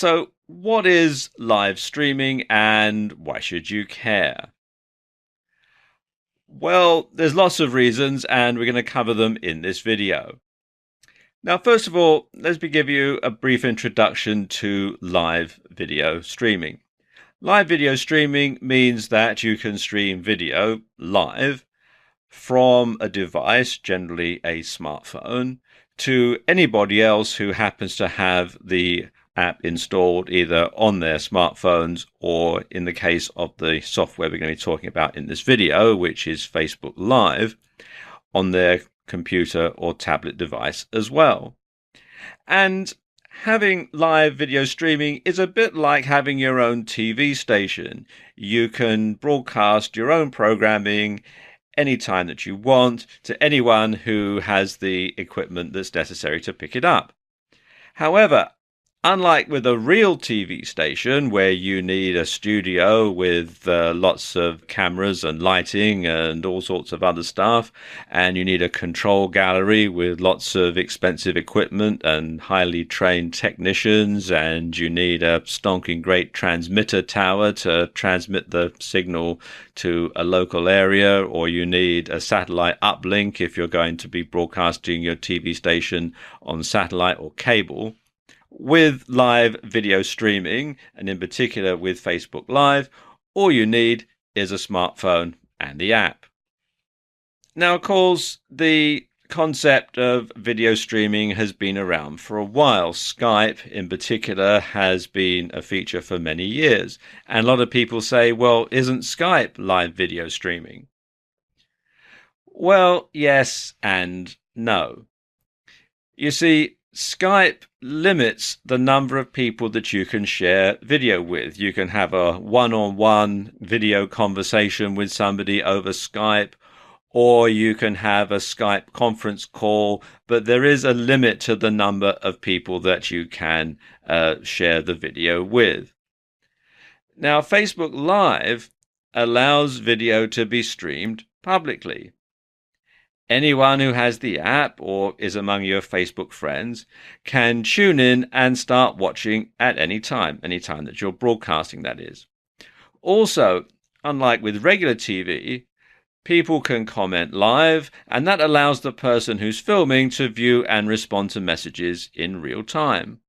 So, what is live streaming and why should you care? Well, there's lots of reasons and we're going to cover them in this video. Now, first of all, let me give you a brief introduction to live video streaming. Live video streaming means that you can stream video live from a device, generally a smartphone, to anybody else who happens to have the app installed either on their smartphones or, in the case of the software we're going to be talking about in this video, which is Facebook Live, on their computer or tablet device as well. And having live video streaming is a bit like having your own TV station. You can broadcast your own programming anytime that you want to anyone who has the equipment that's necessary to pick it up. However, unlike with a real TV station where you need a studio with lots of cameras and lighting and all sorts of other stuff, and you need a control gallery with lots of expensive equipment and highly trained technicians, and you need a stonking great transmitter tower to transmit the signal to a local area, or you need a satellite uplink if you're going to be broadcasting your TV station on satellite or cable. With live video streaming, and in particular with Facebook Live, all you need is a smartphone and the app. Now, of course, the concept of video streaming has been around for a while. Skype, in particular, has been a feature for many years. And a lot of people say, well, isn't Skype live video streaming? Well, yes and no. You see, Skype limits the number of people that you can share video with. You can have a one-on-one video conversation with somebody over Skype, or you can have a Skype conference call, but there is a limit to the number of people that you can share the video with. Now, Facebook Live allows video to be streamed publicly. Anyone who has the app or is among your Facebook friends can tune in and start watching at any time that you're broadcasting, that is. Also, unlike with regular TV, people can comment live, and that allows the person who's filming to view and respond to messages in real time.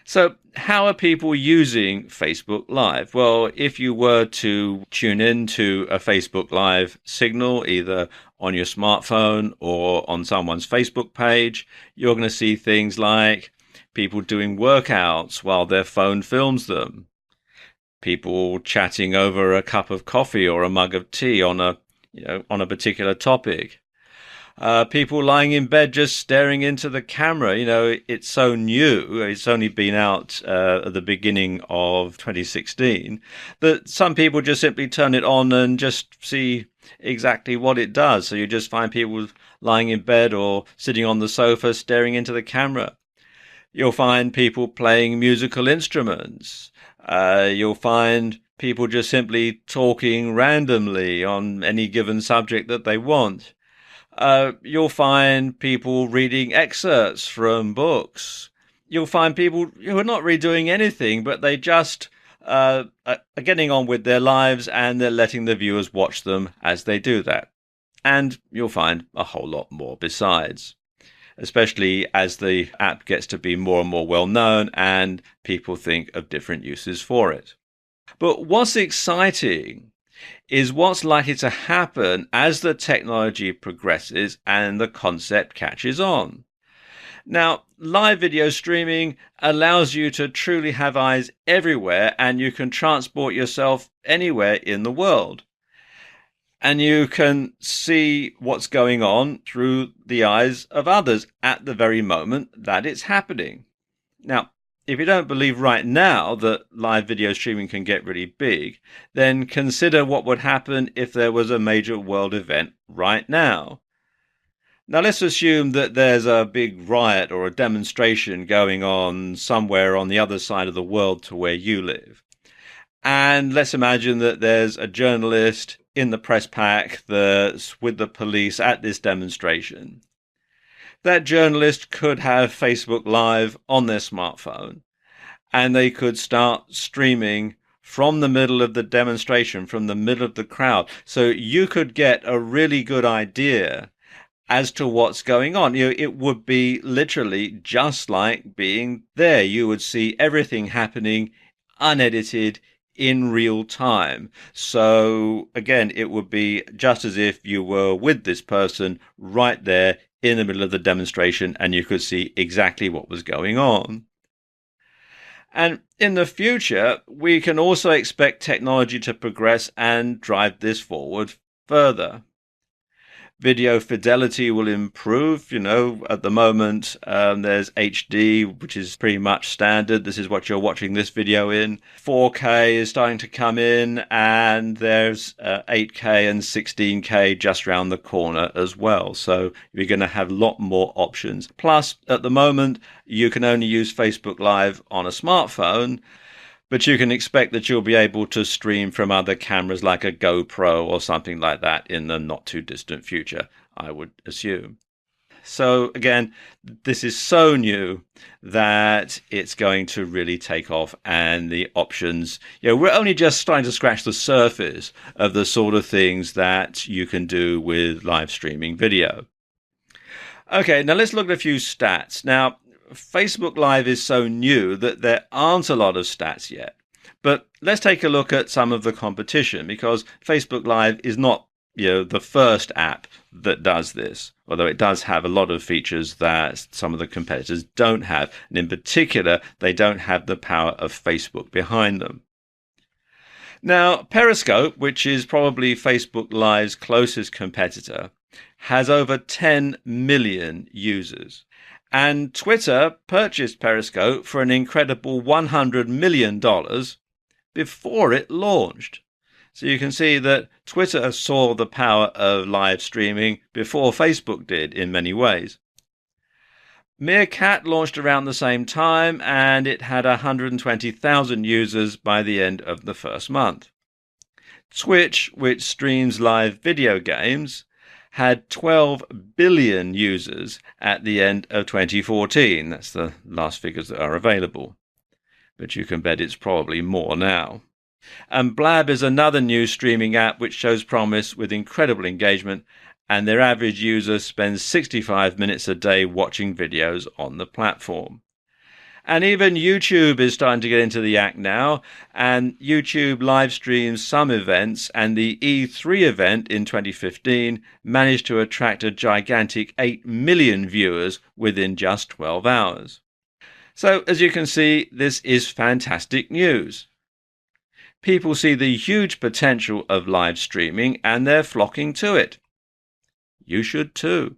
So how are people using Facebook Live? Well, if you were to tune in to a Facebook Live signal, either on your smartphone or on someone's Facebook page, you're going to see things like people doing workouts while their phone films them, people chatting over a cup of coffee or a mug of tea on a particular topic. People lying in bed just staring into the camera. It's so new. It's only been out at the beginning of 2016 that some people just simply turn it on and just see exactly what it does. So you just find people lying in bed or sitting on the sofa staring into the camera. You'll find people playing musical instruments. You'll find people just simply talking randomly on any given subject that they want. You'll find people reading excerpts from books. You'll find people who are not really doing anything, but they just are getting on with their lives and they're letting the viewers watch them as they do that. And you'll find a whole lot more besides, especially as the app gets to be more and more well known and people think of different uses for it. But what's exciting is what's likely to happen as the technology progresses and the concept catches on. Now, live video streaming allows you to truly have eyes everywhere, and you can transport yourself anywhere in the world. And you can see what's going on through the eyes of others at the very moment that it's happening. Now, if you don't believe right now that live video streaming can get really big, then consider what would happen if there was a major world event right now. Now, let's assume that there's a big riot or a demonstration going on somewhere on the other side of the world to where you live. And let's imagine that there's a journalist in the press pack that's with the police at this demonstration. That journalist could have Facebook Live on their smartphone, and they could start streaming from the middle of the demonstration, from the middle of the crowd. So you could get a really good idea as to what's going on. It would be literally just like being there. You would see everything happening unedited in real time. So again, it would be just as if you were with this person right there in the middle of the demonstration, and you could see exactly what was going on. And in the future, we can also expect technology to progress and drive this forward further. Video fidelity will improve. At the moment, there's HD, which is pretty much standard. This is what you're watching this video in. 4K is starting to come in, and there's 8K and 16K just around the corner as well. So you're going to have a lot more options. Plus, at the moment, you can only use Facebook Live on a smartphone, but you can expect that you'll be able to stream from other cameras like a GoPro or something like that in the not too distant future, I would assume. So again, this is so new that it's going to really take off, and the options, we're only just starting to scratch the surface of the sort of things that you can do with live streaming video. Okay, now let's look at a few stats. Now, Facebook Live is so new that there aren't a lot of stats yet. But let's take a look at some of the competition, because Facebook Live is not, the first app that does this, although it does have a lot of features that some of the competitors don't have. And in particular, they don't have the power of Facebook behind them. Now, Periscope, which is probably Facebook Live's closest competitor, has over 10 million users. And Twitter purchased Periscope for an incredible $100 million before it launched. So you can see that Twitter saw the power of live streaming before Facebook did in many ways. Meerkat launched around the same time, and it had 120,000 users by the end of the first month. Twitch, which streams live video games, had 12 billion users at the end of 2014. That's the last figures that are available. But you can bet it's probably more now. And Blab is another new streaming app which shows promise with incredible engagement, and their average user spends 65 minutes a day watching videos on the platform. And even YouTube is starting to get into the act now, and YouTube live streams some events, and the E3 event in 2015 managed to attract a gigantic 8 million viewers within just 12 hours. So, as you can see, this is fantastic news. People see the huge potential of live streaming, and they're flocking to it. You should too.